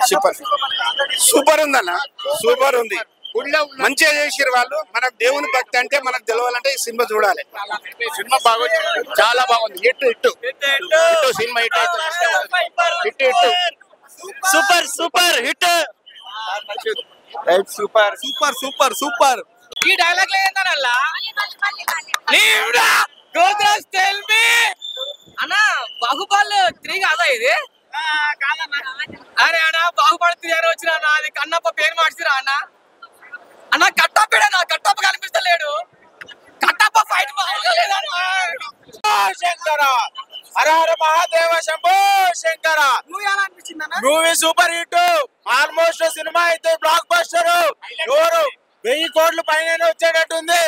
Super super ఉందన్న, super ఉంది. మంచిగా చేసిరు వాళ్ళు. మనకు దేవుని భక్తి అంటే మనకు తెలవాలంటే ఈ సినిమా చూడాలి. సినిమా బాగుంది, చాలా బాగుంది. Hit hit cinema hit super super hit super super super super. ఈ డైలాగ్ లేదన్నా గోద్రాజ్ టెల్ మీ అన్న బాహుబలి 3 కాదా ఇది? అరే అన్న బాహుబలి 3 అని వచ్చిన అది కన్నప్ప పేరు మార్చిరా అన్న. అన్న కట్టప్పేడన్నా, కట్టప్ప కనిపిస్తలేడు. కట్టప్ప ఫైట్ బాగుందా? Shankara Hara Hara Mahadeva Shambho Shankara. Movie super hit. Almost సినిమా అయితే బ్లాక్ బస్టర్. ఎవరు 1000 కోట్ల పైన వచ్చేటట్టుంది.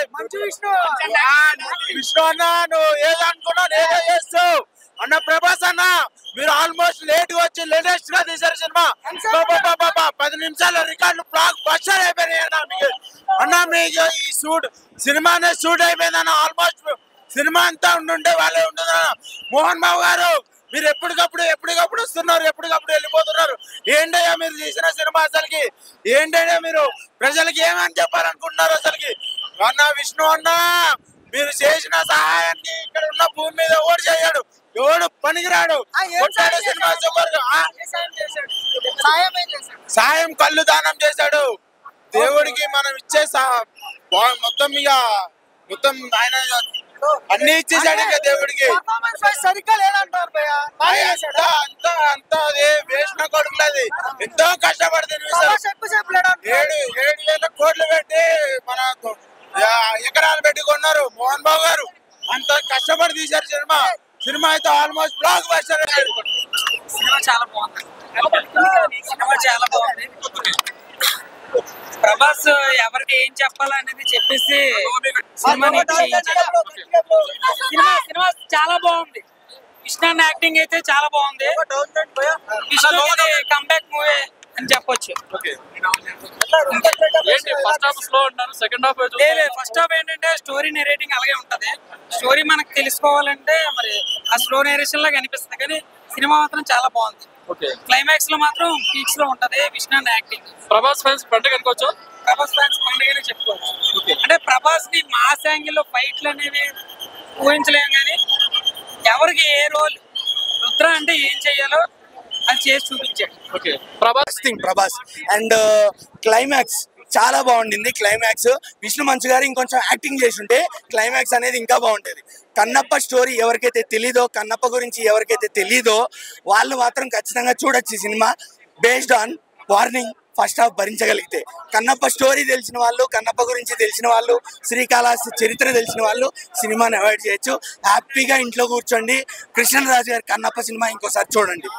విష్ణు అన్న నువ్వు ఏదో అనుకున్నా ఏదో చేస్తావు అన్న. ప్రభాస్ అన్న మీరు ఆల్మోస్ట్ లేట్ వచ్చి లేటెస్ట్ గా తీసారు సినిమా. 10 నిమిషాల రికార్డులు బ్లాక్ బస్టర్ అయిపోయినాయి అన్న. అన్న మీకు ఈ షూట్ సినిమానే షూట్ అయిపోయిందన్న. ఆల్మోస్ట్ సినిమా అంతా ఉండుంటే వాళ్ళే ఉంటుందన్న. మోహన్ బాబు గారు మీరు ఎప్పటికప్పుడు వస్తున్నారు, ఎప్పటికప్పుడు వెళ్ళిపోతున్నారు. ఏంటయ్యా మీరు తీసిన సినిమా? అసలుకి ఏంటయ్యా మీరు ప్రజలకి ఏమని చెప్పాలనుకుంటున్నారు అసలుకి? అన్న విష్ణు అన్న మీరు చేసిన సహాయాన్ని ఇక్కడ ఉన్న భూమి మీద ఎవడు చేయడు, ఎవడు పనికిరాడు. Cinema super. సాయం కళ్ళు దానం చేశాడు దేవుడికి. మనం ఇచ్చే మొత్తం ఇక మొత్తం ఆయన అన్ని ఇచ్చేసాడు ఇక దేవుడికి. అంతా అదే వేసిన కొడుకులది. ఎంతో కష్టపడుతుంది. 7,000 కోట్లు పెట్టి మన ఎకరాలు పెట్టి కొన్నారు మోహన్ బాబు గారు. అంత కష్టపడి తీశారు సినిమా. సినిమా అయితే ఆల్మోస్ట్ బ్లాక్ బస్టర్. సినిమా చాలా బాగుంది. సినిమా చాలా బాగుంది. ప్రభాస్ ఎవరికి ఏం చెప్పాలనేది చెప్పేసి సినిమా చాలా బాగుంది. కృష్ణ యాక్టింగ్ అయితే చాలా బాగుంది. కృష్ణ కంబ్యాక్ మూవీ అని చెప్పొచ్చు. ఫస్ట్ హాఫ్ ఏంటంటే స్టోరీ నెరేటింగ్ అలాగే ఉంటది. స్టోరీ మనకు తెలుసుకోవాలంటే మరి ఆ స్లో నేరేషన్ లాగా అనిపిస్తుంది, కానీ సినిమా మాత్రం చాలా బాగుంది. క్లైమాక్స్ లో మాత్రం పీక్స్ లో ఉంటది విష్ణు యాక్టింగ్. ప్రభాస్ ఫ్యాన్స్ పండుగ అనుకోవచ్చు. ప్రభాస్ ఫ్యాన్స్ పండుగనే చెప్పుకోవచ్చు. అంటే ప్రభాస్ ని మాస్ యాంగిల్ లో ఫైట్లు అనేవి ఊహించలేము, కానీ ఎవరికి ఏ రోల్ రుద్ర అంటే ఏం చెయ్యాలో అది చేసి చూపించాడు. ప్రభాస్ అండ్ క్లైమాక్స్ చాలా బాగుండింది. క్లైమాక్స్ విష్ణు మంచు గారు ఇంకొంచెం యాక్టింగ్ చేసి ఉంటే క్లైమాక్స్ అనేది ఇంకా బాగుంటది. కన్నప్ప స్టోరీ ఎవరికైతే తెలీదో, కన్నప్ప గురించి ఎవరికైతే తెలీదో వాళ్ళు మాత్రం ఖచ్చితంగా చూడొచ్చు ఈ cinema. Based on warning first half భరించగలిగితే. కన్నప్ప స్టోరీ తెలిసిన వాళ్ళు, కన్నప్ప గురించి తెలిసిన వాళ్ళు, శ్రీకాళహస్తి చరిత్ర తెలిసిన వాళ్ళు సినిమాని అవాయిడ్ చేయొచ్చు. హ్యాపీగా ఇంట్లో కూర్చోండి. కృష్ణరాజు గారి కన్నప్ప సినిమా ఇంకోసారి చూడండి.